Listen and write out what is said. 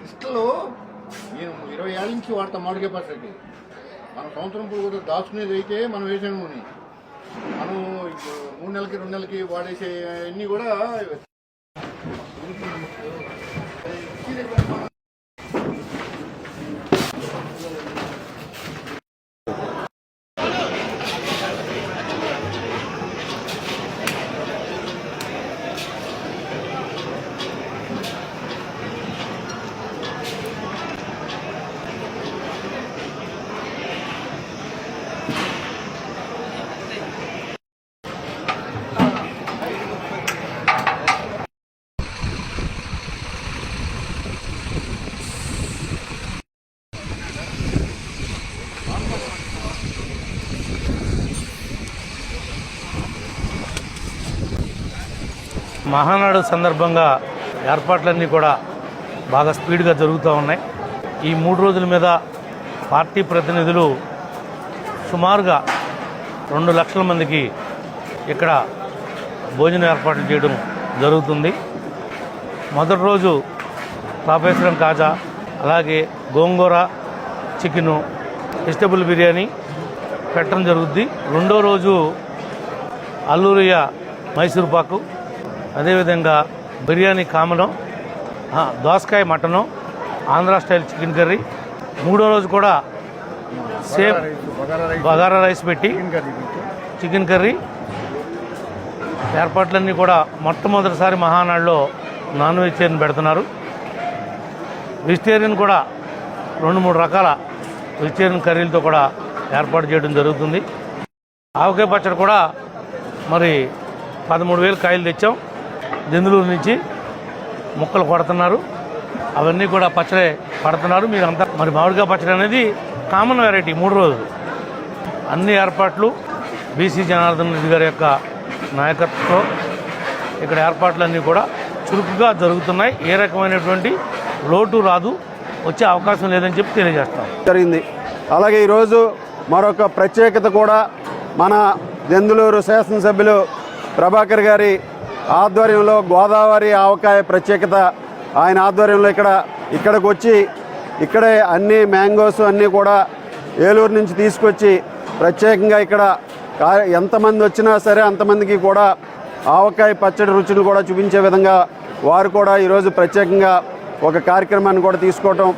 ఇష్టలో నేను 20 ఏళ్ళ నుంచి వాడతాం మామిడికాయ పచ్చడికి. మనం సంవత్సరం కూడా దాచుకునేది అయితే మనం వేసే నూనె, మనం 3 నెలలకి 2 నెలలకి వాడేసే అన్నీ కూడా మహానాడు సందర్భంగా ఏర్పాట్లన్నీ కూడా బాగా స్పీడ్గా జరుగుతూ ఉన్నాయి. ఈ 3 రోజుల మీద పార్టీ ప్రతినిధులు సుమారుగా 2 లక్షల మందికి ఇక్కడ భోజనం ఏర్పాట్లు చేయడం జరుగుతుంది. మొదటి రోజు పాపేశ్వరం కాజా, అలాగే గోంగూర చికెను, వెజిటబుల్ బిర్యానీ పెట్టడం జరుగుద్ది. రెండో రోజు అల్లూరియ మైసూర్ పాకు, అదేవిధంగా బిర్యానీ కామనం, దోసకాయ mutton, Andhra style chicken curry. మూడో రోజు కూడా సేమ్ బగారా రైస్ పెట్టి చికెన్ కర్రీ. ఏర్పాట్లన్నీ కూడా మొట్టమొదటిసారి మహానాడులో నాన్ వెజిటేరియన్ పెడుతున్నారు. వెజిటేరియన్ కూడా 2-3 రకాల వెజిటేరియన్ కర్రీలతో కూడా ఏర్పాటు చేయడం జరుగుతుంది. ఆవకాయ పచ్చడి కూడా మరి 13,000 కాయలు తెచ్చాం. దెందులూరు నుంచి ముక్కలు కొడుతున్నారు, అవన్నీ కూడా పచ్చడి పడుతున్నారు. మీరంతా మరి మామిడికాయ పచ్చడి అనేది కామన్ వెరైటీ 3 రోజులు. అన్ని ఏర్పాట్లు బీసీ జనార్దన్ రెడ్డి గారి యొక్క నాయకత్వంలో ఇక్కడ ఏర్పాట్లన్నీ కూడా చురుకుగా జరుగుతున్నాయి. ఏ రకమైనటువంటి లోటు రాదు, వచ్చే అవకాశం లేదని చెప్పి తెలియజేస్తాం జరిగింది. అలాగే ఈరోజు మరొక ప్రత్యేకత కూడా మన దెందులూరు శాసనసభ్యులు ప్రభాకర్ గారి ఆధ్వర్యంలో గోదావరి ఆవకాయ ప్రత్యేకత. ఆయన ఆధ్వర్యంలో ఇక్కడికి వచ్చి ఇక్కడే అన్ని మ్యాంగోస్ అన్నీ కూడా ఏలూరు నుంచి తీసుకొచ్చి ప్రత్యేకంగా ఇక్కడ ఎంతమంది వచ్చినా సరే అంతమందికి కూడా ఆవకాయ పచ్చడి రుచులు కూడా చూపించే విధంగా వారు కూడా ఈరోజు ప్రత్యేకంగా ఒక కార్యక్రమాన్ని కూడా తీసుకోవటం